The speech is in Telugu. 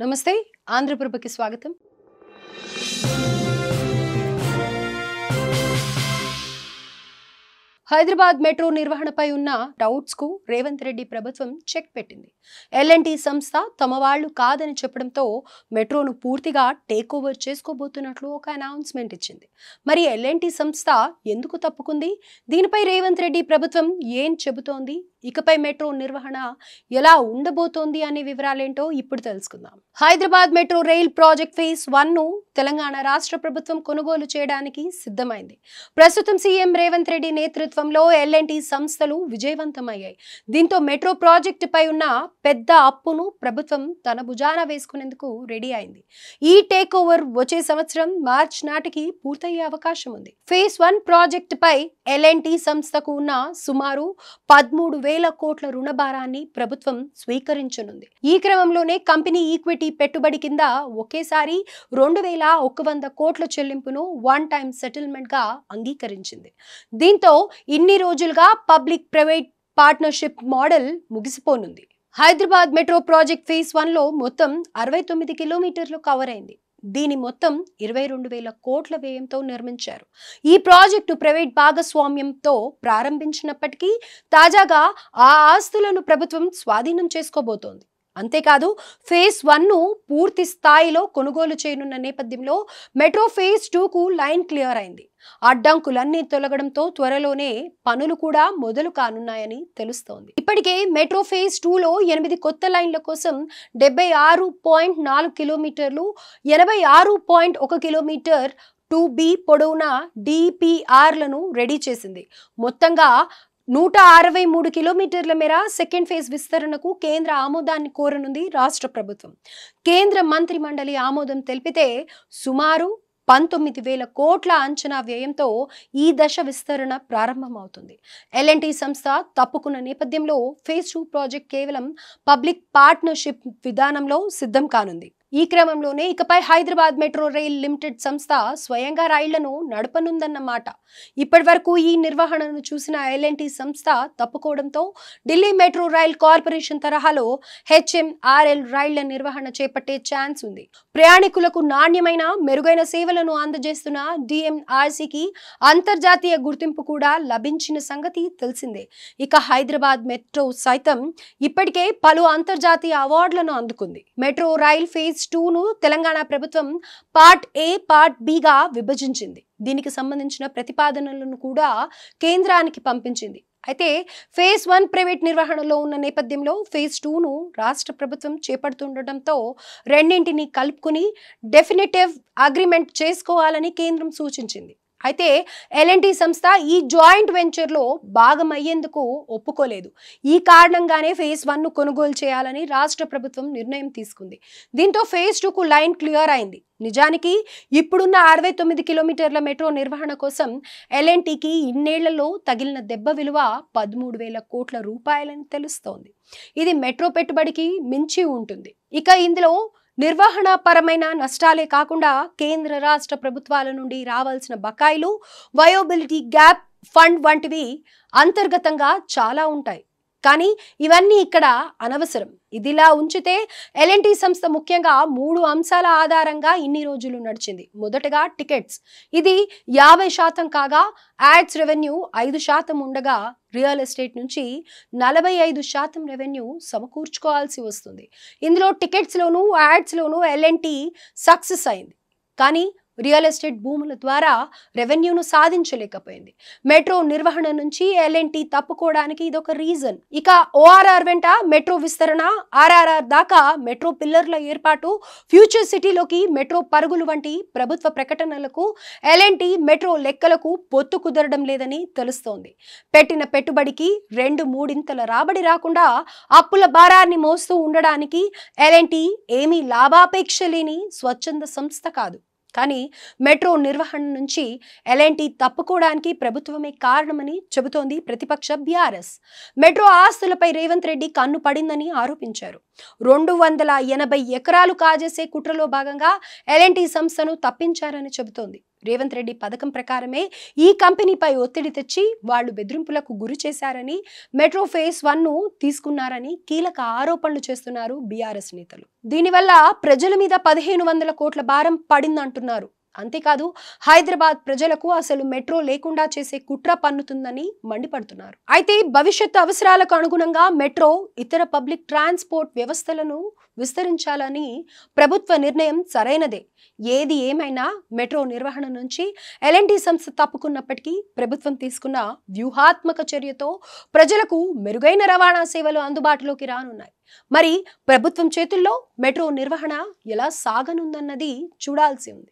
నమస్తే ఆంధ్రప్రభకి స్వాగతం. హైదరాబాద్ మెట్రో నిర్వహణపై ఉన్న డౌట్స్ కు రేవంత్ రెడ్డి ప్రభుత్వం చెక్ పెట్టింది. ఎల్ఎన్టీ సంస్థ తమ వాళ్ళు కాదని చెప్పడంతో మెట్రోను పూర్తిగా టేక్ ఓవర్ చేసుకోబోతున్నట్లు ఒక అనౌన్స్మెంట్ ఇచ్చింది. మరి ఎల్ఎన్టీ సంస్థ ఎందుకు తప్పుకుంది? దీనిపై రేవంత్ రెడ్డి ప్రభుత్వం ఏం చెబుతోంది? ఇకపై మెట్రో నిర్వహణ ఎలా ఉండబోతోంది అనే వివరాలేంటో ఇప్పుడు తెలుసుకుందాం. Hyderabad metro rail project phase 1 ను తెలంగాణ రాష్ట్ర ప్రభుత్వం కొనుగోలు చేయడానికి సిద్ధమైంది. ప్రస్తుతం సీఎం రేవంత్ రెడ్డి నేతృత్వంలో ఎల్ఎన్టీ సంస్థలు విజయవంతమయ్యాయి. దీంతో మెట్రో ప్రాజెక్టు పై ఉన్న పెద్ద అప్పును ప్రభుత్వం తన భుజాన వేసుకునేందుకు రెడీ అయింది. ఈ టేక్ ఓవర్ వచ్చే సంవత్సరం మార్చ్ నాటికి పూర్తయ్యే అవకాశం ఉంది. ఫేజ్ 1 ప్రాజెక్టు పై ఎల్ఎన్టీ సంస్థకు ఉన్న సుమారు 13,000 కోట్ల రుణభారాన్ని ప్రభుత్వం స్వీకరించనుంది. ఈ క్రమంలోనే కంపెనీ ఈక్విటీ పెట్టుబడి కింద ఒకేసారి 2,100 కోట్ల చెల్లింపును వన్ టైం సెటిల్మెంట్ గా అంగీకరించింది. దీంతో ఇన్ని రోజులుగా పబ్లిక్ ప్రైవేట్ పార్ట్నర్షిప్ మోడల్ ముగిసిపోనుంది. హైదరాబాద్ మెట్రో ప్రాజెక్ట్ ఫేజ్ 1 లో మొత్తం 69 కిలోమీటర్లు కవర్ అయింది. దీని మొత్తం 22,000 కోట్ల వ్యయంతో నిర్మించారు. ఈ ప్రాజెక్టు ప్రైవేట్ భాగస్వామ్యంతో ప్రారంభించినప్పటికీ తాజాగా ఆ ఆస్తులను ప్రభుత్వం స్వాధీనం చేసుకోబోతోంది. అంతేకాదు ఫేజ్ 1 ను పూర్తి స్థాయిలో కొనుగోలు చేయనున్న నేపథ్యంలో మెట్రో ఫేజ్ 2 కు లైన్ క్లియర్ అయింది. అడ్డంకులన్నీ తొలగడంతో త్వరలోనే పనులు కూడా మొదలు కానున్నాయని తెలుస్తోంది. ఇప్పటికే మెట్రో ఫేజ్ 2 లో 8 కొత్త లైన్ల కోసం 76.4 కిలోమీటర్లు, 86.1 కిలోమీటర్ 2B పొడవున DPRలను రెడీ చేసింది. మొత్తంగా 163 కిలోమీటర్ల మేర సెకండ్ ఫేజ్ విస్తరణకు కేంద్ర ఆమోదాన్ని కోరనుంది రాష్ట్ర ప్రభుత్వం. కేంద్ర మంత్రి మండలి ఆమోదం తెలిపితే సుమారు 19,000 కోట్ల అంచనా వ్యయంతో ఈ దశ విస్తరణ ప్రారంభమవుతుంది. ఎల్ఎన్టీ సంస్థ తప్పుకున్న నేపథ్యంలో ఫేజ్ 2 ప్రాజెక్ట్ కేవలం పబ్లిక్ పార్ట్నర్షిప్ విధానంలో సిద్ధం కానుంది. ఈ క్రమంలోనే ఇకపై హైదరాబాద్ మెట్రో రైల్ లిమిటెడ్ సంస్థ స్వయంగా రైళ్లను నడపనుందన్నమాట. ఇప్పటి వరకు ఈ నిర్వహణను చూసిన ఎల్ఎన్టీ సంస్థ తప్పుకోవడంతో ఢిల్లీ మెట్రో రైల్ కార్పొరేషన్ తరహాలో HMRL రైళ్ల నిర్వహణ చేపట్టే ఛాన్స్ ఉంది. ప్రయాణికులకు నాణ్యమైన మెరుగైన సేవలను అందజేస్తున్న DMRCకి అంతర్జాతీయ గుర్తింపు కూడా లభించిన సంగతి తెలిసిందే. ఇక హైదరాబాద్ మెట్రో సైతం ఇప్పటికే పలు అంతర్జాతీయ అవార్డులను అందుకుంది. మెట్రో రైల్ ఫేజ్ 2 ను తెలంగాణ ప్రభుత్వం పార్ట్ A, పార్ట్ B గా విభజించింది. దీనికి సంబంధించిన ప్రతిపాదనలను కూడా కేంద్రానికి పంపించింది. అయితే ఫేజ్ 1 ప్రైవేట్ నిర్వహణలో ఉన్న నేపథ్యంలో ఫేజ్ 2 ను రాష్ట్ర ప్రభుత్వం చేపడుతుండటంతో రెండింటిని కలుపుకుని డెఫినిటివ్ అగ్రిమెంట్ చేసుకోవాలని కేంద్రం సూచించింది. అయితే ఎల్ఎన్టీ సంస్థ ఈ జాయింట్ వెంచర్లో భాగం అయ్యేందుకు ఒప్పుకోలేదు. ఈ కారణంగానే ఫేజ్ 1 ను కొనుగోలు చేయాలని రాష్ట్ర ప్రభుత్వం నిర్ణయం తీసుకుంది. దీంతో ఫేజ్ 2 కు లైన్ క్లియర్ అయింది. నిజానికి ఇప్పుడున్న 69 కిలోమీటర్ల మెట్రో నిర్వహణ కోసం ఎల్ఎన్టీకి ఇన్నేళ్లలో తగిలిన దెబ్బ విలువ 13,000 కోట్ల రూపాయలని తెలుస్తోంది. ఇది మెట్రో పెట్టుబడికి మించి ఉంటుంది. ఇక ఇందులో నిర్వహణ పరమైన నష్టాలే కాకుండా కేంద్ర రాష్ట్ర ప్రభుత్వాల నుండి రావాల్సిన బకాయిలు, వయోబిలిటీ గ్యాప్ ఫండ్ వంటివి అంతర్గతంగా చాలా ఉంటాయి. కానీ ఇవన్నీ ఇక్కడ అనవసరం. ఇదిలా ఉంచితే ఎల్ఎన్టీ సంస్థ ముఖ్యంగా 3 అంశాల ఆధారంగా ఇన్ని రోజులు నడిచింది. మొదటగా టికెట్స్, ఇది 50% కాగా యాడ్స్ రెవెన్యూ 5% ఉండగా రియల్ ఎస్టేట్ నుంచి 45% రెవెన్యూ సమకూర్చుకోవాల్సి వస్తుంది. ఇందులో టికెట్స్లోనూ యాడ్స్లోనూ ఎల్ఎన్టీ సక్సెస్ అయింది. కానీ రియల్ ఎస్టేట్ భూముల ద్వారా రెవెన్యూను సాధించలేకపోయింది. మెట్రో నిర్వహణ నుంచి ఎల్ఎన్టీ తప్పుకోవడానికి ఇదొక రీజన్. ఇక ORR వెంట మెట్రో విస్తరణ, RRR దాకా మెట్రో పిల్లర్ల ఏర్పాటు, ఫ్యూచర్ సిటీలోకి మెట్రో పరుగులు వంటి ప్రభుత్వ ప్రకటనలకు ఎల్ఎన్టీ మెట్రో లెక్కలకు పొత్తు కుదరడం లేదని తెలుస్తోంది. పెట్టిన పెట్టుబడికి 2-3 రాబడి రాకుండా అప్పుల భారాన్ని మోస్తూ ఉండడానికి ఎల్ఎన్టీ ఏమీ లాభాపేక్ష లేని స్వచ్ఛంద సంస్థ కాదు. కానీ మెట్రో నిర్వహణ నుంచి ఎల్ఎన్టీ తప్పుకోవడానికి ప్రభుత్వమే కారణమని చెబుతోంది ప్రతిపక్ష బీఆర్ఎస్. మెట్రో ఆస్తులపై రేవంత్ రెడ్డి కన్ను పడిందని ఆరోపించారు. 280 ఎకరాలు కాజేసే కుట్రలో భాగంగా ఎల్ఎన్టీ సంస్థను తప్పించారని చెబుతోంది. రేవంత్ రెడ్డి పథకం ప్రకారమే ఈ కంపెనీపై ఒత్తిడి తెచ్చి వాళ్లు బెదిరింపులకు గురి చేశారని, మెట్రో ఫేజ్ 1 ను తీసుకున్నారని కీలక ఆరోపణలు చేస్తున్నారు బీఆర్ఎస్ నేతలు. దీనివల్ల ప్రజల మీద 1500 కోట్ల భారం పడిందంటున్నారు. అంతేకాదు హైదరాబాద్ ప్రజలకు అసలు మెట్రో లేకుండా చేసే కుట్ర పన్నుతుందని మండిపడుతున్నారు. అయితే భవిష్యత్తు అవసరాలకు అనుగుణంగా మెట్రో, ఇతర పబ్లిక్ ట్రాన్స్పోర్ట్ వ్యవస్థలను విస్తరించాలని ప్రభుత్వ నిర్ణయం సరైనదే. ఏది ఏమైనా మెట్రో నిర్వహణ నుంచి ఎల్ఎన్టీ సంస్థ తప్పుకున్నప్పటికీ ప్రభుత్వం తీసుకున్న వ్యూహాత్మక చర్యతో ప్రజలకు మెరుగైన రవాణా సేవలు అందుబాటులోకి రానున్నాయి. మరి ప్రభుత్వం చేతుల్లో మెట్రో నిర్వహణ ఎలా సాగనుందన్నది చూడాల్సి ఉంది.